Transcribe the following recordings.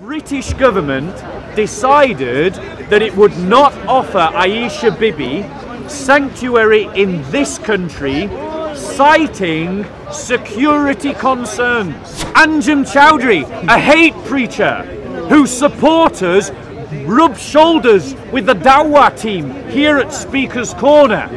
British government decided that it would not offer Aisha Bibi sanctuary in this country, citing security concerns. Anjem Chowdhury, a hate preacher whose supporters rub shoulders with the Dawah team here at Speaker's Corner,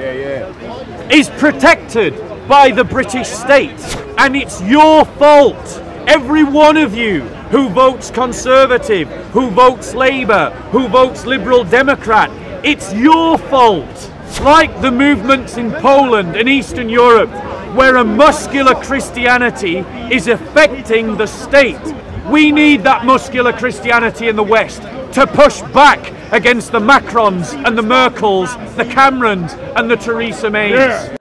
is protected by the British state. And it's your fault, every one of you who votes Conservative, who votes Labour, who votes Liberal Democrat. It's your fault. Like the movements in Poland and Eastern Europe, where a muscular Christianity is affecting the state. We need that muscular Christianity in the West to push back against the Macrons and the Merkels, the Camerons and the Theresa Mays. Yeah.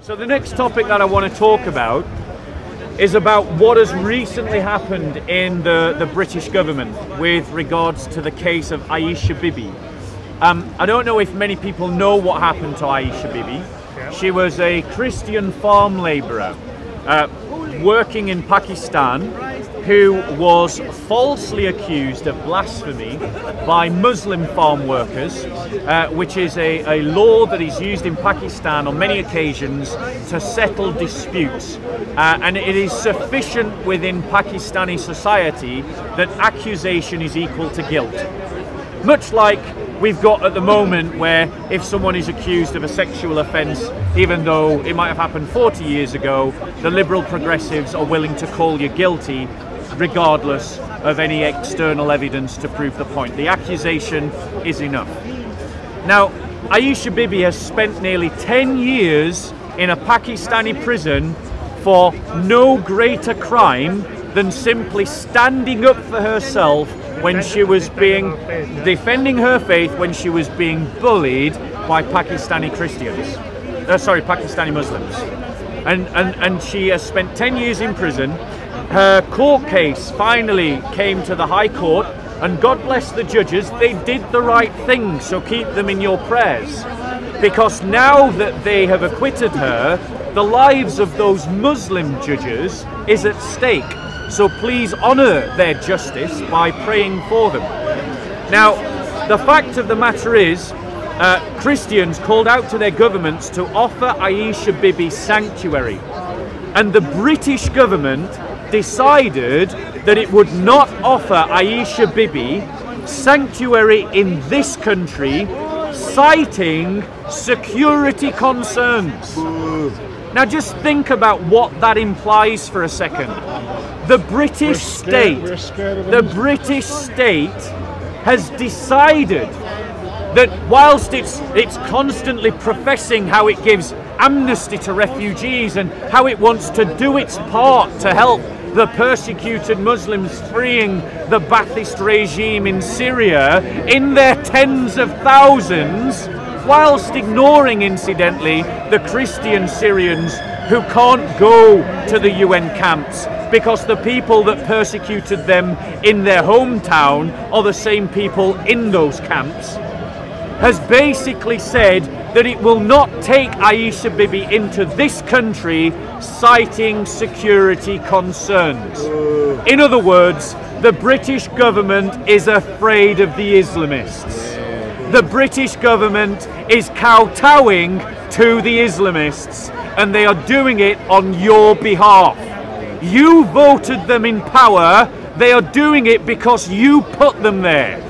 So the next topic that I want to talk about is about what has recently happened in the British government with regards to the case of Aisha Bibi. I don't know if many people know what happened to Aisha Bibi. She was a Christian farm labourer working in Pakistan who was falsely accused of blasphemy by Muslim farm workers, which is a law that is used in Pakistan on many occasions to settle disputes. And it is sufficient within Pakistani society that accusation is equal to guilt. Much like we've got at the moment, where if someone is accused of a sexual offence, even though it might have happened 40 years ago, the Liberal Progressives are willing to call you guilty regardless of any external evidence to prove the point. The accusation is enough. Now, Aisha Bibi has spent nearly 10 years in a Pakistani prison for no greater crime than simply standing up for herself when she was defending her faith when she was being bullied by Pakistani Christians. Pakistani Muslims. And she has spent 10 years in prison. Her court case finally came to the High Court, and God bless the judges, they did the right thing, so keep them in your prayers. Because now that they have acquitted her, the lives of those Muslim judges is at stake. So please honour their justice by praying for them. Now, the fact of the matter is, Christians called out to their governments to offer Aisha Bibi sanctuary. And the British government decided that it would not offer Aisha Bibi sanctuary in this country, citing security concerns. Now just think about what that implies for a second. The British state has decided that whilst it's constantly professing how it gives amnesty to refugees and how it wants to do its part to help the persecuted Muslims freeing the Ba'athist regime in Syria in their tens of thousands, whilst ignoring, incidentally, the Christian Syrians who can't go to the UN camps because the people that persecuted them in their hometown are the same people in those camps, has basically said that it will not take Aisha Bibi into this country, citing security concerns. In other words, the British government is afraid of the Islamists. The British government is kowtowing to the Islamists, and they are doing it on your behalf. You voted them in power, they are doing it because you put them there.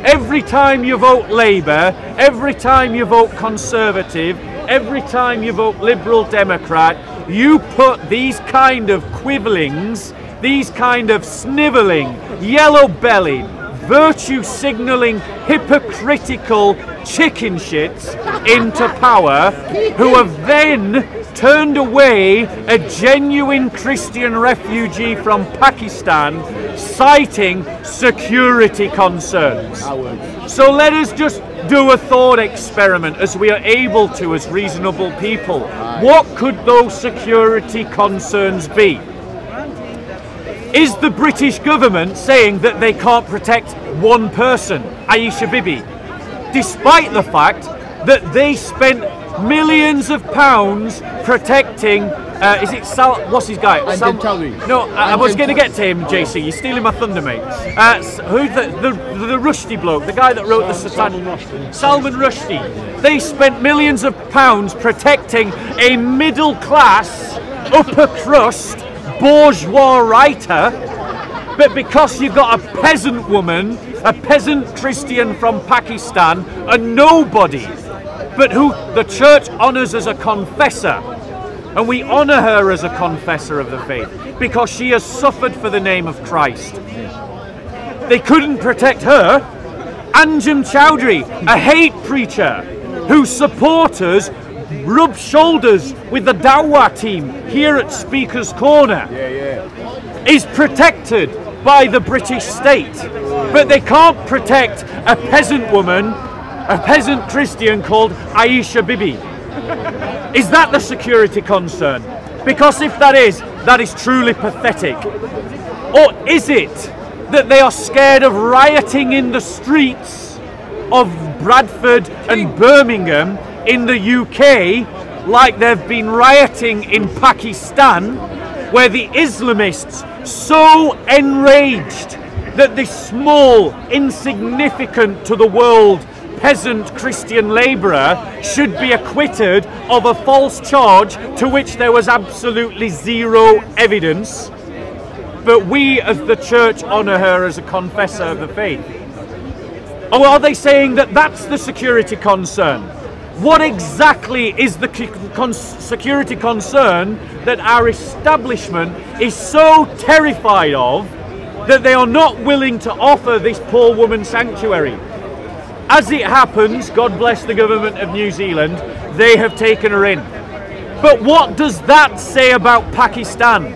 Every time you vote Labour, every time you vote Conservative, every time you vote Liberal Democrat, you put these kind of quibblings, these kind of snivelling, yellow-bellied, virtue-signalling, hypocritical chicken shits into power, who have then turned away a genuine Christian refugee from Pakistan, citing security concerns. So let us just do a thought experiment, as we are able to as reasonable people. What could those security concerns be? Is the British government saying that they can't protect one person, Aisha Bibi, despite the fact that they spent millions of pounds protecting, is it what's his guy? No, I was going to get to him, JC. You're stealing my thunder, mate. Who's the Rushdie bloke, the guy that wrote the Salman Rushdie. They spent millions of pounds protecting a middle class, upper crust, bourgeois writer, but because you've got a peasant woman, a peasant Christian from Pakistan, a nobody, but who the church honours as a confessor, and we honour her as a confessor of the faith because she has suffered for the name of Christ. They couldn't protect her. Anjem Chowdhury, a hate preacher whose supporters rub shoulders with the Dawah team here at Speaker's Corner, is protected by the British state, but they can't protect a peasant woman, a peasant Christian called Aisha Bibi. Is that the security concern? Because if that is truly pathetic. Or is it that they are scared of rioting in the streets of Bradford and Birmingham in the UK, like they've been rioting in Pakistan, where the Islamists so enraged that this small, insignificant to the world peasant Christian labourer should be acquitted of a false charge to which there was absolutely zero evidence, but we as the church honour her as a confessor of the faith? Or are they saying that that's the security concern? What exactly is the security concern that our establishment is so terrified of that they are not willing to offer this poor woman sanctuary? As it happens, God bless the government of New Zealand, they have taken her in. But what does that say about Pakistan?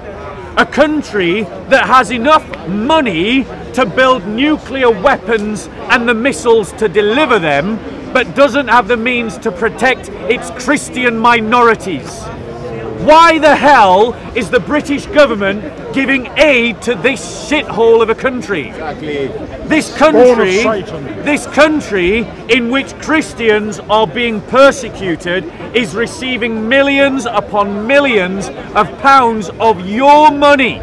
A country that has enough money to build nuclear weapons and the missiles to deliver them, but doesn't have the means to protect its Christian minorities. Why the hell is the British government giving aid to this shithole of a country? Exactly. This country in which Christians are being persecuted is receiving millions upon millions of pounds of your money.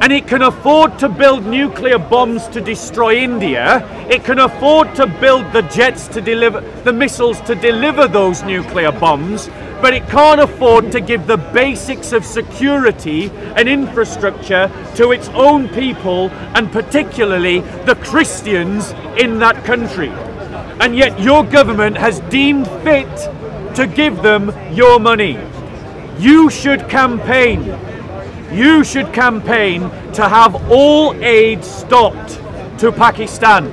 And it can afford to build nuclear bombs to destroy India. It can afford to build the jets to deliver the missiles to deliver those nuclear bombs, but it can't afford to give the basics of security and infrastructure to its own people, and particularly the Christians in that country. And yet your government has deemed fit to give them your money. You should campaign. You should campaign to have all aid stopped to Pakistan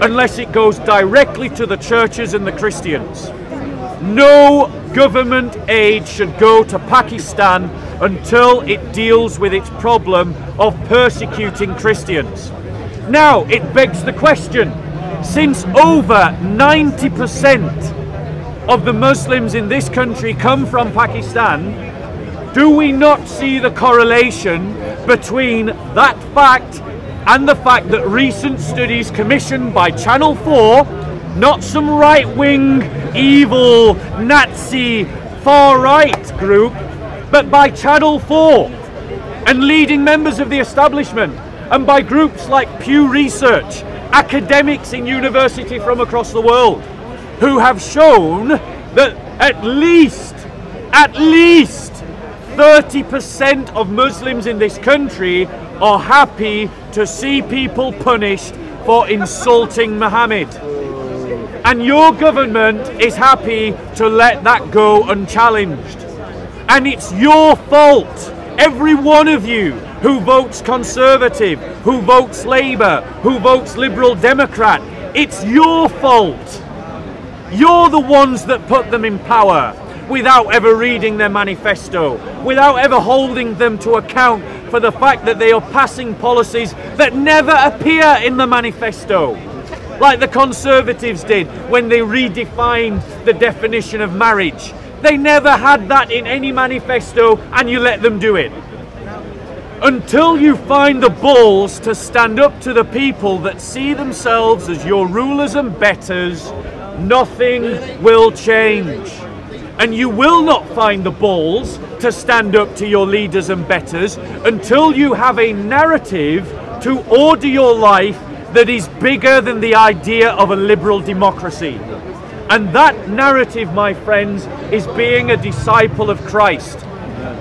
unless it goes directly to the churches and the Christians. No government aid should go to Pakistan until it deals with its problem of persecuting Christians. Now, it begs the question, since over 90% of the Muslims in this country come from Pakistan, do we not see the correlation between that fact and the fact that recent studies commissioned by Channel 4, not some right-wing, evil, Nazi, far-right group, but by Channel 4 and leading members of the establishment, and by groups like Pew Research, academics in university from across the world, who have shown that at least 30% of Muslims in this country are happy to see people punished for insulting Muhammad. And your government is happy to let that go unchallenged. And it's your fault, every one of you who votes Conservative, who votes Labour, who votes Liberal Democrat, it's your fault. You're the ones that put them in power without ever reading their manifesto, without ever holding them to account for the fact that they are passing policies that never appear in the manifesto, like the Conservatives did when they redefined the definition of marriage. They never had that in any manifesto, and you let them do it. Until you find the balls to stand up to the people that see themselves as your rulers and betters, nothing will change. And you will not find the balls to stand up to your leaders and betters until you have a narrative to order your life that is bigger than the idea of a liberal democracy. And that narrative, my friends, is being a disciple of Christ.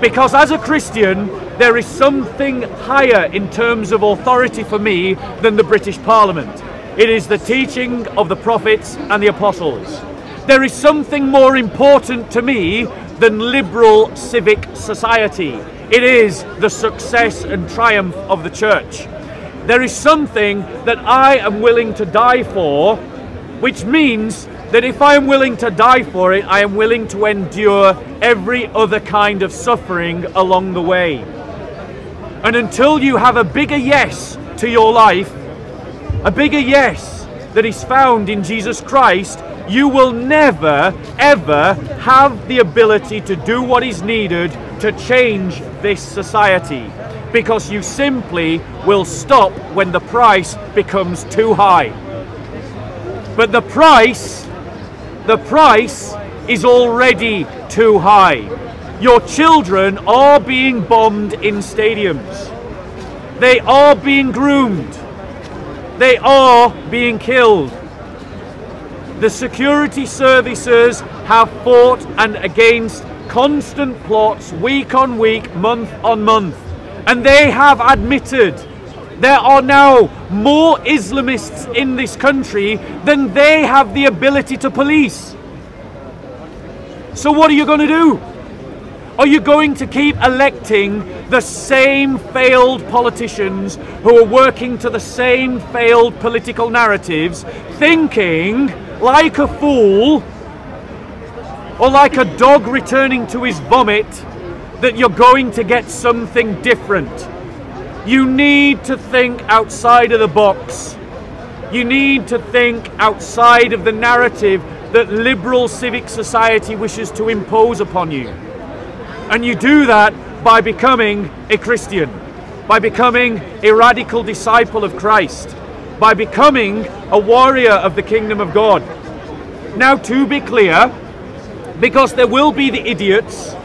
Because as a Christian, there is something higher in terms of authority for me than the British Parliament. It is the teaching of the prophets and the apostles. There is something more important to me than liberal civic society. It is the success and triumph of the church. There is something that I am willing to die for, which means that if I am willing to die for it, I am willing to endure every other kind of suffering along the way. And until you have a bigger yes to your life, a bigger yes that is found in Jesus Christ, you will never, ever have the ability to do what is needed to change this society. Because you simply will stop when the price becomes too high. But the price is already too high. Your children are being bombed in stadiums. They are being groomed. They are being killed. The security services have fought and against constant plots week on week, month on month. And they have admitted there are now more Islamists in this country than they have the ability to police. So what are you going to do? Are you going to keep electing the same failed politicians who are working to the same failed political narratives, thinking like a fool or like a dog returning to his vomit that you're going to get something different? You need to think outside of the box. You need to think outside of the narrative that liberal civic society wishes to impose upon you. And you do that by becoming a Christian, by becoming a radical disciple of Christ, by becoming a warrior of the kingdom of God. Now, to be clear, because there will be the idiots,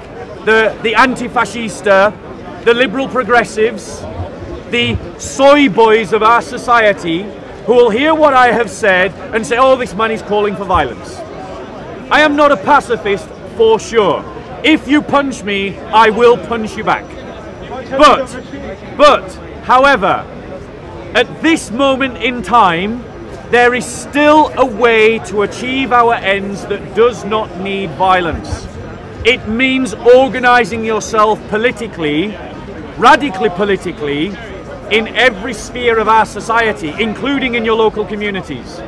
the anti-fascista, the liberal progressives, the soy boys of our society, who will hear what I have said and say, oh, this man is calling for violence. I am not a pacifist, for sure. If you punch me, I will punch you back. But, however, at this moment in time, there is still a way to achieve our ends that does not need violence. It means organizing yourself politically, radically politically, in every sphere of our society, including in your local communities.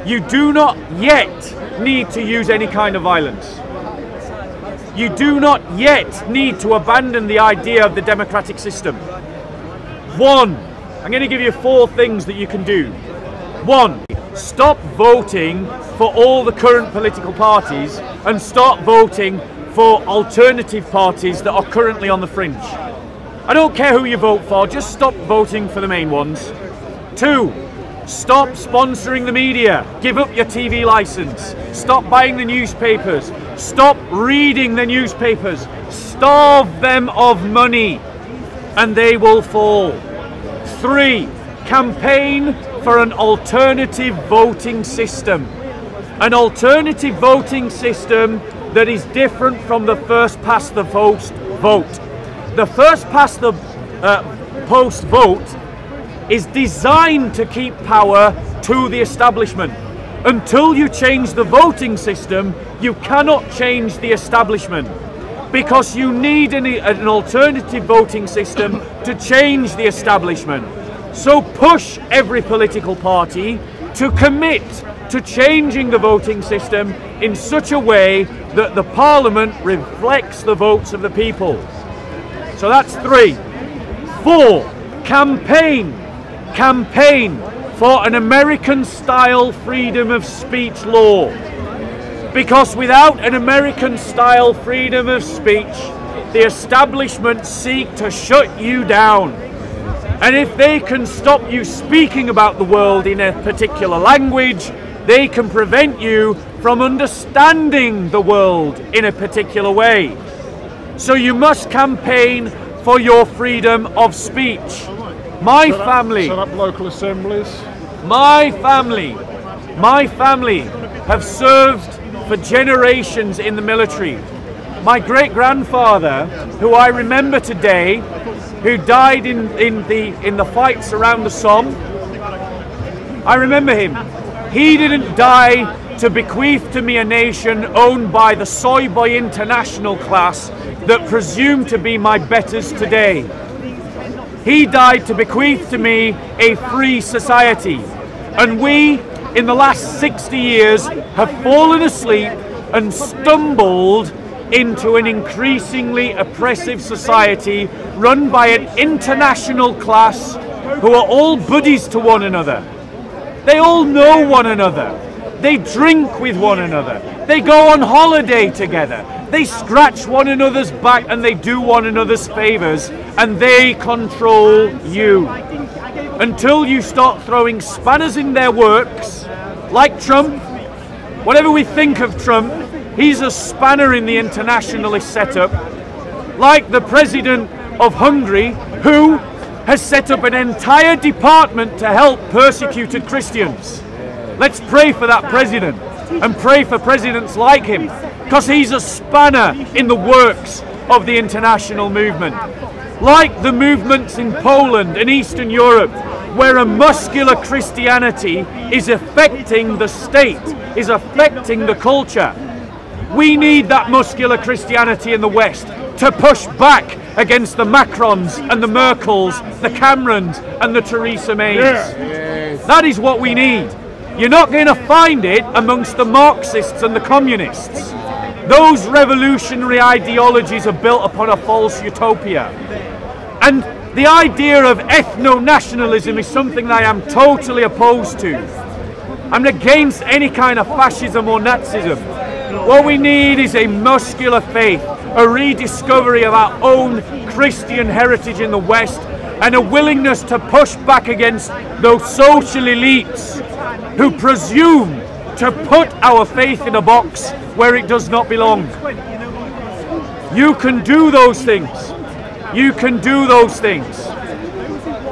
You do not yet need to use any kind of violence. You do not yet need to abandon the idea of the democratic system. One, I'm going to give you 4 things that you can do. 1, stop voting for all the current political parties and start voting for alternative parties that are currently on the fringe. I don't care who you vote for, just stop voting for the main ones. 2, stop sponsoring the media. Give up your TV license. Stop buying the newspapers. Stop reading the newspapers. Starve them of money and they will fall. 3, campaign for an alternative voting system. An alternative voting system that is different from the first past the post vote. The first past the post vote is designed to keep power to the establishment. Until you change the voting system, you cannot change the establishment, because you need an alternative voting system to change the establishment. So push every political party to commit to changing the voting system in such a way that the Parliament reflects the votes of the people. So that's 3. 4, campaign for an American-style freedom of speech law. Because without an American-style freedom of speech, the establishment seek to shut you down. And if they can stop you speaking about the world in a particular language, they can prevent you from understanding the world in a particular way. So you must campaign for your freedom of speech. My family, set up local assemblies. My family have served for generations in the military. My great-grandfather, who I remember today, who died in the fights around the Somme, I remember him. He didn't die to bequeath to me a nation owned by the soy boy international class that presumed to be my betters today. He died to bequeath to me a free society. And we, in the last 60 years, have fallen asleep and stumbled into an increasingly oppressive society run by an international class who are all buddies to one another. They all know one another. They drink with one another. They go on holiday together. They scratch one another's back and they do one another's favors, and they control you. Until you start throwing spanners in their works, like Trump. Whatever we think of Trump, he's a spanner in the internationalist setup. Like the president of Hungary, who has set up an entire department to help persecuted Christians. Let's pray for that president and pray for presidents like him, because he's a spanner in the works of the international movement. Like the movements in Poland and Eastern Europe, where a muscular Christianity is affecting the state, is affecting the culture. We need that muscular Christianity in the West to push back against the Macrons and the Merkels, the Camerons and the Theresa Mays. Yes. That is what we need. You're not going to find it amongst the Marxists and the communists. Those revolutionary ideologies are built upon a false utopia. And the idea of ethno-nationalism is something that I am totally opposed to. I'm against any kind of fascism or Nazism. What we need is a muscular faith, a rediscovery of our own Christian heritage in the West, and a willingness to push back against those social elites who presume to put our faith in a box where it does not belong. You can do those things. You can do those things.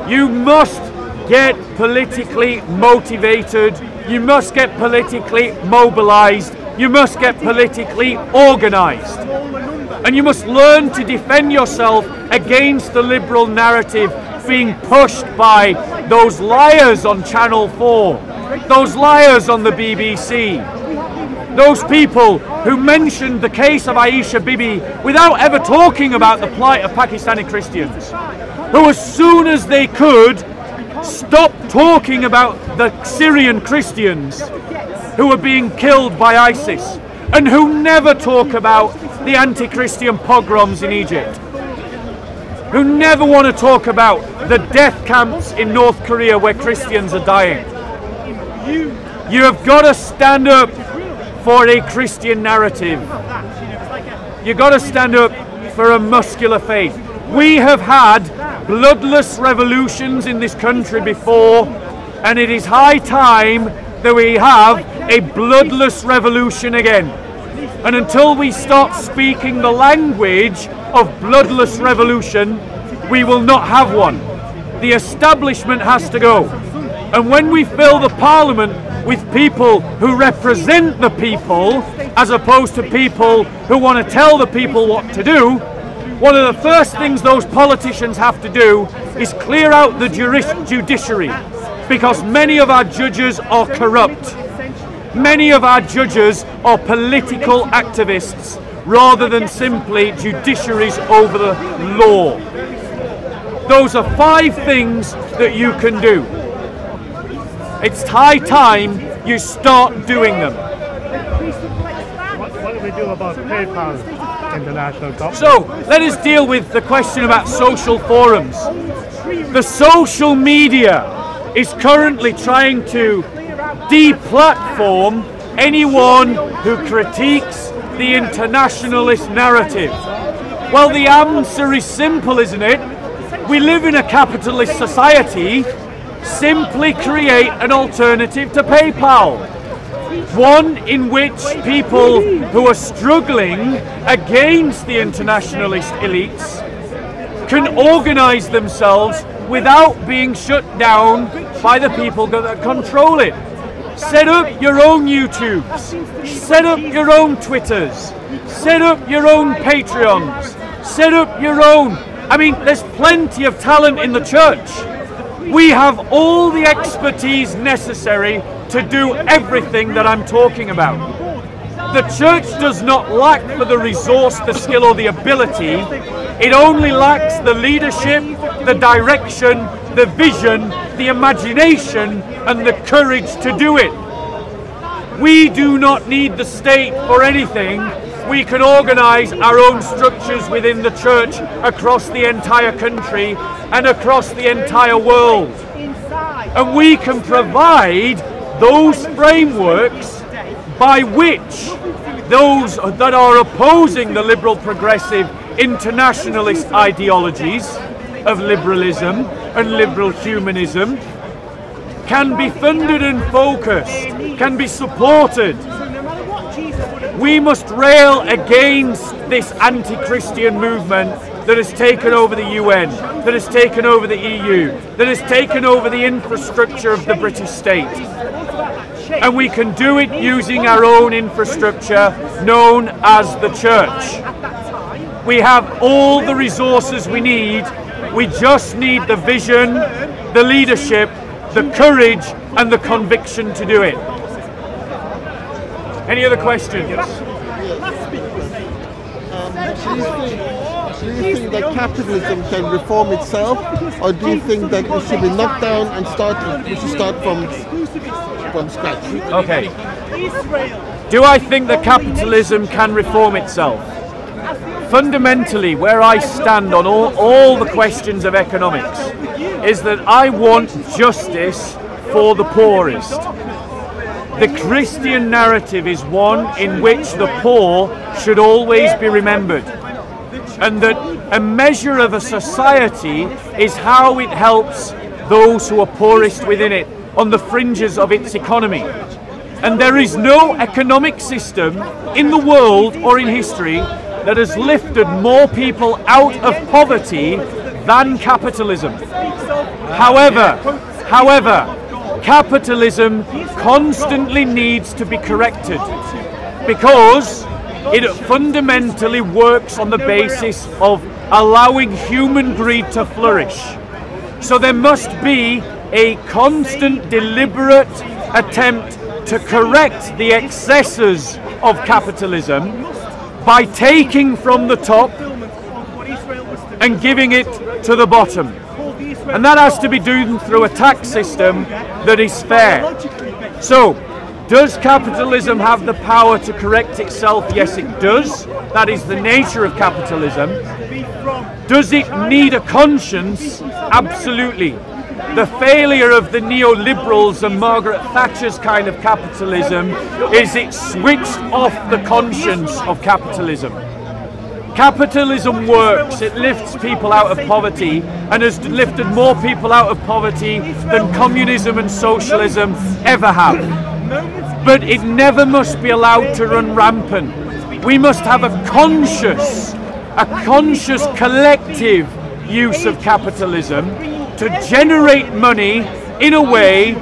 You must get politically motivated. You must get politically mobilized. You must get politically organized. And you must learn to defend yourself against the liberal narrative being pushed by those liars on Channel 4, those liars on the BBC, those people who mentioned the case of Aisha Bibi without ever talking about the plight of Pakistani Christians, who as soon as they could stopped talking about the Syrian Christians who are being killed by ISIS, and who never talk about the anti-Christian pogroms in Egypt, who never want to talk about the death camps in North Korea where Christians are dying. You have got to stand up for a Christian narrative. You've got to stand up for a muscular faith. We have had bloodless revolutions in this country before, and it is high time that we have a bloodless revolution again. And until we start speaking the language of bloodless revolution, we will not have one. The establishment has to go. And when we fill the parliament with people who represent the people, as opposed to people who want to tell the people what to do, one of the first things those politicians have to do is clear out the judiciary, because many of our judges are corrupt. Many of our judges are political activists rather than simply judiciaries over the law. Those are 5 things that you can do. It's high time you start doing them. What do we do about PayPal international government? So, let us deal with the question about social forums. The social media is currently trying to deplatform anyone who critiques the internationalist narrative. Well, the answer is simple, isn't it? We live in a capitalist society. Simply create an alternative to PayPal. One in which people who are struggling against the internationalist elites can organize themselves without being shut down by the people that control it. Set up your own YouTubes, set up your own Twitters, set up your own Patreons, set up your own. I mean, there's plenty of talent in the church. We have all the expertise necessary to do everything that I'm talking about. The church does not lack for the resource, the skill, or the ability. It only lacks the leadership, the direction, the vision, the imagination, and the courage to do it. We do not need the state for anything. We can organize our own structures within the church across the entire country and across the entire world. And we can provide those frameworks by which those that are opposing the liberal progressive internationalist ideologies of liberalism and liberal humanism can be funded and focused, can be supported. We must rail against this anti-Christian movement that has taken over the UN, that has taken over the EU, that has taken over the infrastructure of the British state. And we can do it using our own infrastructure known as the church. We have all the resources we need. We just need the vision, the leadership, the courage and the conviction to do it. Any other questions? Do you think that capitalism can reform itself, or do you think that it should be knocked down and we should start from scratch? Okay. Do I think that capitalism can reform itself? Fundamentally, where I stand on all the questions of economics is that I want justice for the poorest. The Christian narrative is one in which the poor should always be remembered, and that a measure of a society is how it helps those who are poorest within it, on the fringes of its economy. And there is no economic system in the world or in history that has lifted more people out of poverty than capitalism. However, capitalism constantly needs to be corrected because it fundamentally works on the basis of allowing human greed to flourish. So there must be a constant, deliberate attempt to correct the excesses of capitalism by taking from the top and giving it to the bottom. And that has to be done through a tax system that is fair. So, does capitalism have the power to correct itself? Yes, it does. That is the nature of capitalism. Does it need a conscience? Absolutely. The failure of the neoliberals and Margaret Thatcher's kind of capitalism is it switched off the conscience of capitalism. Capitalism works, it lifts people out of poverty and has lifted more people out of poverty than communism and socialism ever have. But it never must be allowed to run rampant. We must have a conscious collective use of capitalism to generate money in a way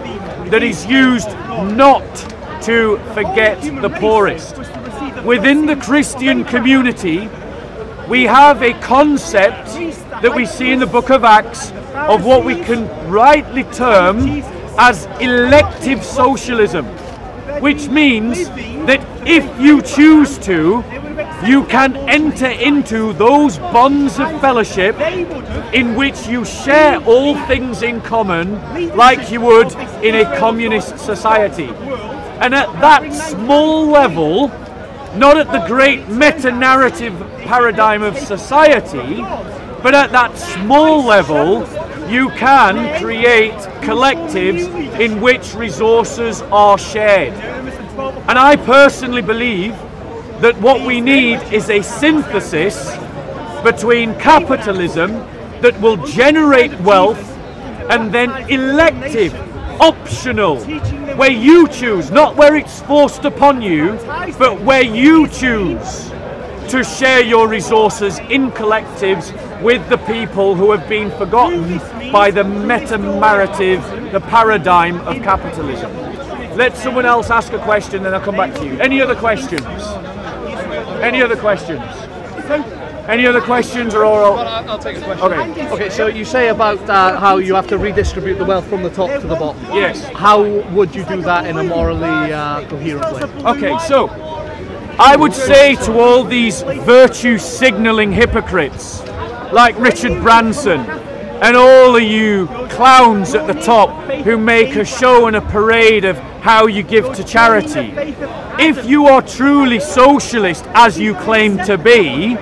that is used not to forget the poorest. Within the Christian community, we have a concept that we see in the book of Acts of what we can rightly term as elective socialism, which means that if you choose to, you can enter into those bonds of fellowship in which you share all things in common like you would in a communist society. And at that small level, not at the great meta-narrative paradigm of society, but at that small level, you can create collectives in which resources are shared. And I personally believe that what we need is a synthesis between capitalism that will generate wealth and then elective, optional, where you choose, not where it's forced upon you, but where you choose to share your resources in collectives with the people who have been forgotten by the meta-narrative, the paradigm of capitalism. Let someone else ask a question, then I'll come back to you. Any other questions? Any other questions? Any other questions or oral? I'll take a question. Okay. Okay, so you say about how you have to redistribute the wealth from the top to the bottom. Yes. How would you do that in a morally coherent way? Okay, so I would say to all these virtue signalling hypocrites like Richard Branson and all of you clowns at the top who make a show and a parade of how you give to charity, if you are truly socialist as you claim to be,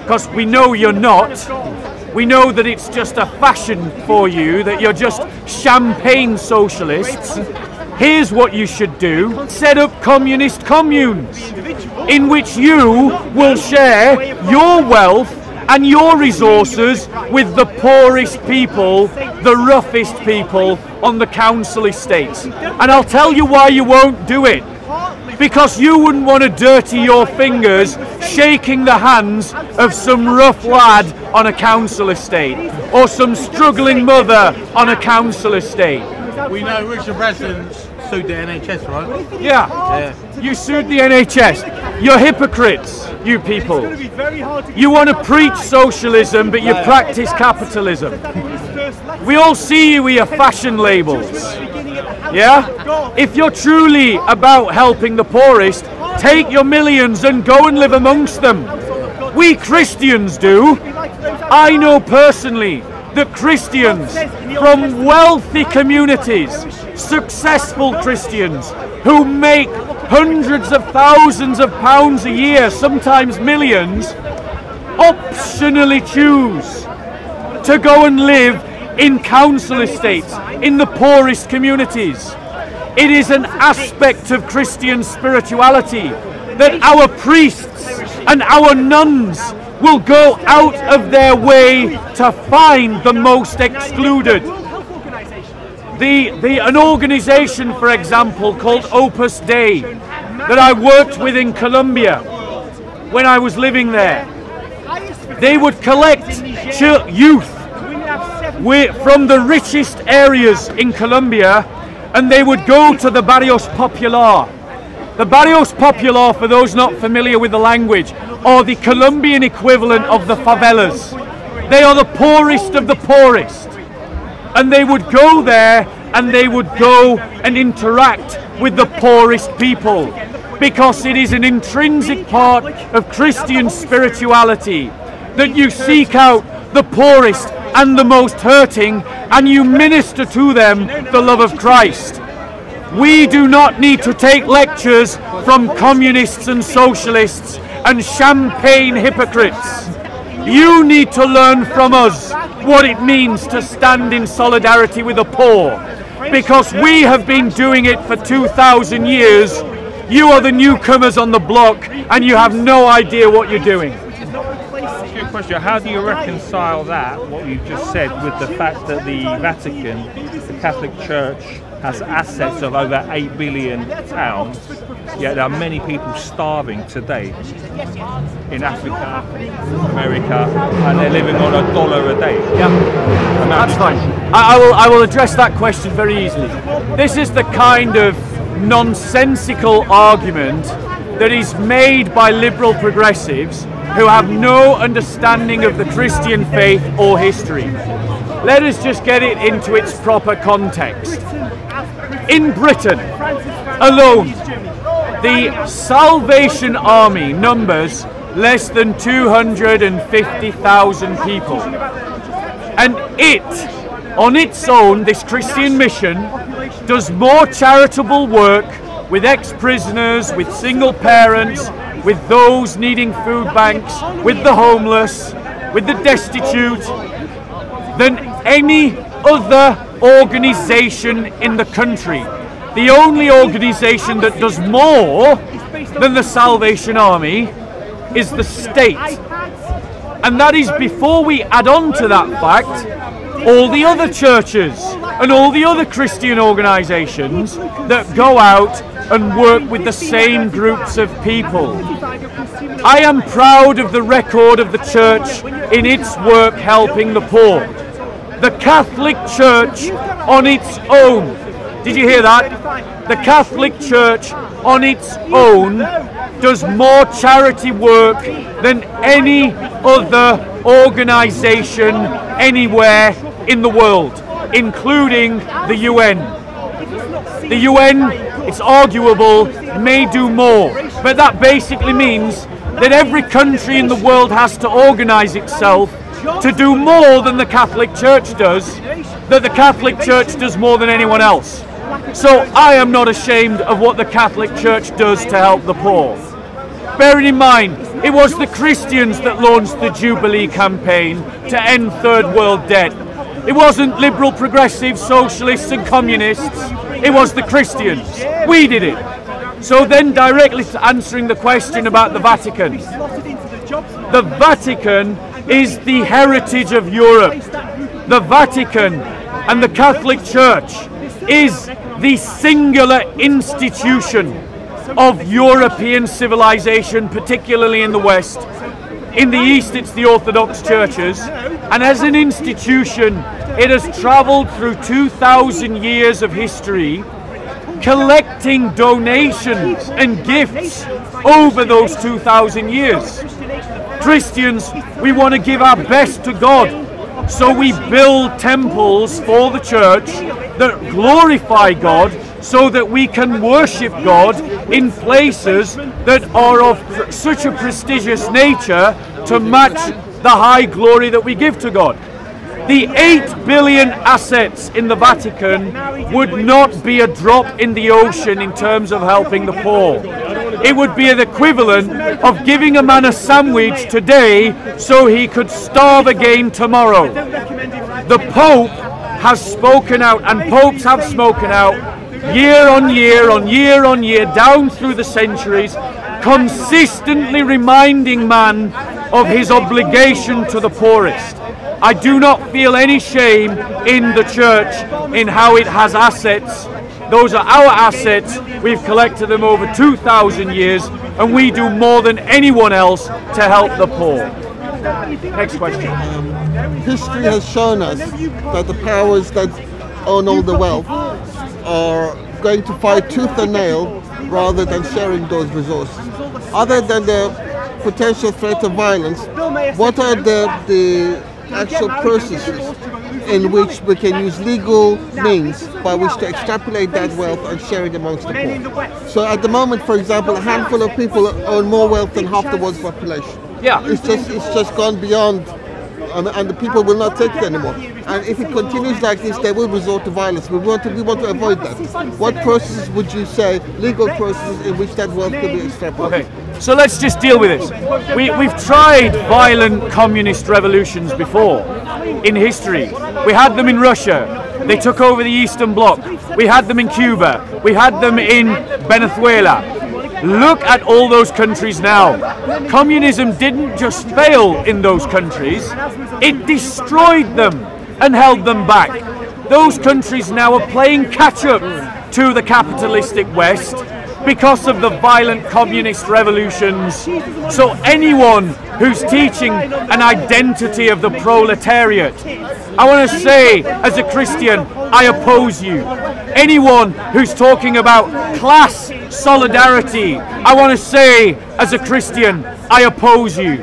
because we know you're not, we know that it's just a fashion for you, that you're just champagne socialists, here's what you should do: set up communist communes in which you will share your wealth and your resources with the poorest people, the roughest people on the council estates. And I'll tell you why you won't do it. Because you wouldn't want to dirty your fingers shaking the hands of some rough lad on a council estate, or some struggling mother on a council estate. We know Richard Branson sued the NHS, right? Yeah. You sued the NHS. You're hypocrites, you people. You want to preach socialism, but you practice capitalism. We all see you with your fashion labels. Yeah? If you're truly about helping the poorest, take your millions and go and live amongst them. We Christians do. I know personally that Christians from wealthy communities, successful Christians who make hundreds of thousands of pounds a year, sometimes millions, optionally choose to go and live in council estates, in the poorest communities. It is an aspect of Christian spirituality that our priests and our nuns will go out of their way to find the most excluded. An organisation, for example, called Opus Dei, that I worked with in Colombia when I was living there, they would collect youth from the richest areas in Colombia, and they would go to the Barrios Popular. The Barrios Popular, for those not familiar with the language, are the Colombian equivalent of the favelas. They are the poorest of the poorest. And they would go there and they would go and interact with the poorest people, because it is an intrinsic part of Christian spirituality that you seek out the poorest and the most hurting, and you minister to them the love of Christ. We do not need to take lectures from communists and socialists and champagne hypocrites. You need to learn from us what it means to stand in solidarity with the poor, because we have been doing it for 2,000 years. You are the newcomers on the block and you have no idea what you're doing. Good question. How do you reconcile that, what you've just said, with the fact that the Vatican, the Catholic Church, has assets of over £8 billion, yet there are many people starving today in Africa, America, and they're living on $1 a day? Yeah, that's fine. I will address that question very easily. This is the kind of nonsensical argument that is made by liberal progressives who have no understanding of the Christian faith or history. Let us just get it into its proper context. In Britain alone, the Salvation Army numbers less than 250,000 people. And it, on its own, this Christian mission, does more charitable work with ex-prisoners, with single parents, with those needing food banks, with the homeless, with the destitute, than any other organisation in the country. The only organisation that does more than the Salvation Army is the state. And that is before we add on to that fact all the other churches and all the other Christian organisations that go out and work with the same groups of people. I am proud of the record of the church in its work helping the poor. The Catholic Church on its own, did you hear that? The Catholic Church on its own does more charity work than any other organisation anywhere in the world, including the UN. The UN, it's arguable, may do more, but that basically means that every country in the world has to organise itself to do more than the Catholic Church does, that the Catholic Church does more than anyone else. So I am not ashamed of what the Catholic Church does to help the poor. Bearing in mind, it was the Christians that launched the Jubilee campaign to end third world debt. It wasn't liberal, progressive, socialists and communists. It was the Christians. We did it. So then directly to answering the question about the Vatican. The Vatican is the heritage of Europe. The Vatican and the Catholic Church is the singular institution of European civilization, particularly in the West. In the East, it's the Orthodox churches, and as an institution, it has travelled through 2,000 years of history, collecting donations and gifts over those 2,000 years. Christians, we want to give our best to God, so we build temples for the church that glorify God, so that we can worship God in places that are of such a prestigious nature to match the high glory that we give to God. The 8 billion assets in the Vatican would not be a drop in the ocean in terms of helping the poor. It would be the equivalent of giving a man a sandwich today so he could starve again tomorrow. The Pope has spoken out, and popes have spoken out year on year on year on year down through the centuries, consistently reminding man of his obligation to the poorest. I do not feel any shame in the church in how it has assets. Those are our assets. We've collected them over 2,000 years, and we do more than anyone else to help the poor. Next question. History has shown us that the powers that own all the wealth are going to fight tooth and nail rather than sharing those resources. Other than the potential threat of violence, what are the actual processes in which we can use legal means by which to extrapolate that wealth and share it amongst the poor? So at the moment, for example, a handful of people own more wealth than half the world's population. Yeah. It's just gone beyond, and the people will not take it anymore. And if it continues like this, they will resort to violence. We want to avoid that. What processes would you say, legal processes, in which that wealth could be extrapolated? Okay, so let's just deal with this. We've tried violent communist revolutions before in history. We had them in Russia. They took over the Eastern Bloc. We had them in Cuba. We had them in Venezuela. Look at all those countries now. Communism didn't just fail in those countries, it destroyed them and held them back. Those countries now are playing catch up to the capitalistic West because of the violent communist revolutions. So anyone who's teaching an identity of the proletariat, I want to say as a Christian, I oppose you. Anyone who's talking about class solidarity, I want to say as a Christian, I oppose you.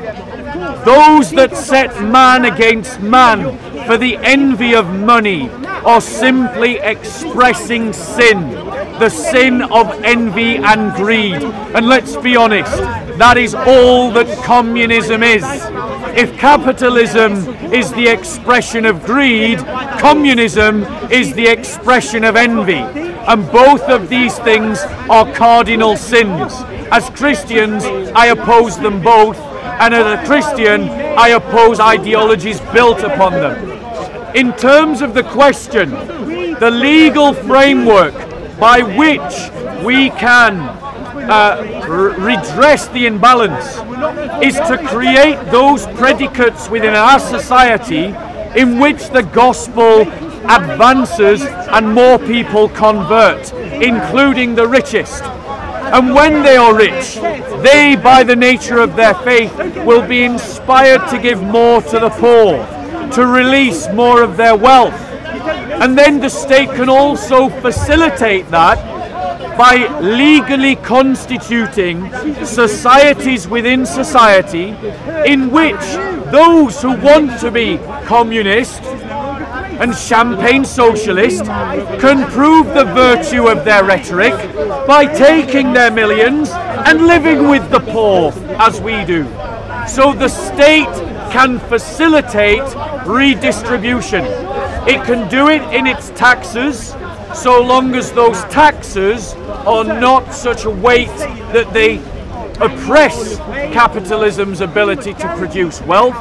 Those that set man against man for the envy of money are simply expressing sin, the sin of envy and greed. And let's be honest, that is all that communism is. If capitalism is the expression of greed, communism is the expression of envy. And both of these things are cardinal sins. As Christians, I oppose them both, and as a Christian, I oppose ideologies built upon them. In terms of the question, the legal framework by which we can redress the imbalance is to create those predicates within our society in which the gospel advances and more people convert, including the richest. And when they are rich, they, by the nature of their faith, will be inspired to give more to the poor, to release more of their wealth. And then the state can also facilitate that by legally constituting societies within society in which those who want to be communist and champagne socialist can prove the virtue of their rhetoric by taking their millions and living with the poor as we do. So the state can facilitate redistribution. It can do it in its taxes, so long as those taxes are not such a weight that they oppress capitalism's ability to produce wealth.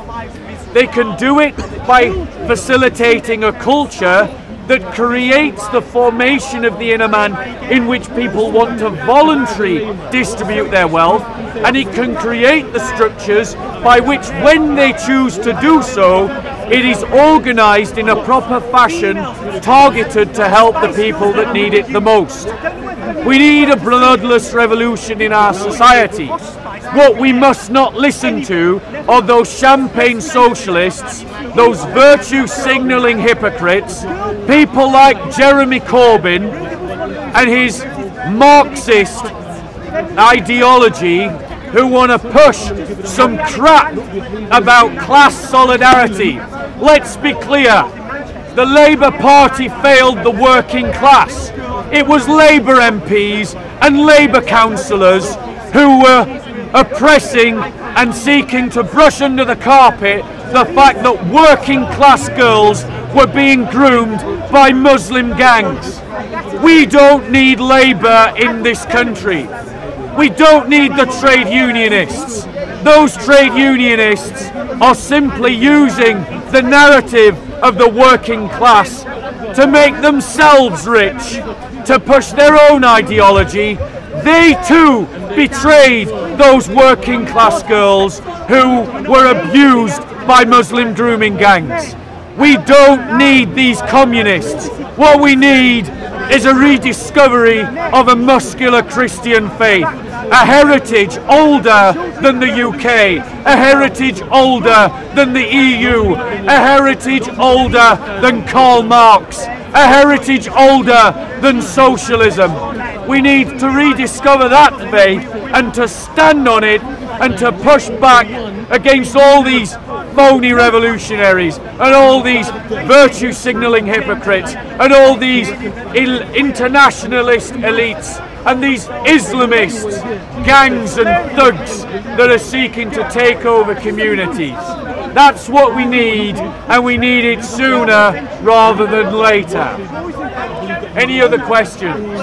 They can do it by facilitating a culture that creates the formation of the inner man in which people want to voluntarily distribute their wealth, and it can create the structures by which, when they choose to do so, it is organized in a proper fashion, targeted to help the people that need it the most. We need a bloodless revolution in our society. What we must not listen to are those champagne socialists, those virtue signalling hypocrites, people like Jeremy Corbyn and his Marxist ideology, who want to push some crap about class solidarity. Let's be clear, the Labour Party failed the working class. It was Labour MPs and Labour councillors who were oppressing and seeking to brush under the carpet the fact that working class girls were being groomed by Muslim gangs. We don't need Labour in this country. We don't need the trade unionists. Those trade unionists are simply using the narrative of the working class to make themselves rich, to push their own ideology. They too betrayed those working class girls who were abused by Muslim grooming gangs. We don't need these communists. What we need is a rediscovery of a muscular Christian faith, a heritage older than the UK, a heritage older than the EU, a heritage older than Karl Marx, a heritage older than socialism. We need to rediscover that faith and to stand on it and to push back against all these phony revolutionaries and all these virtue signalling hypocrites and all these internationalist elites and these Islamists, gangs and thugs that are seeking to take over communities. That's what we need, and we need it sooner rather than later. Any other questions?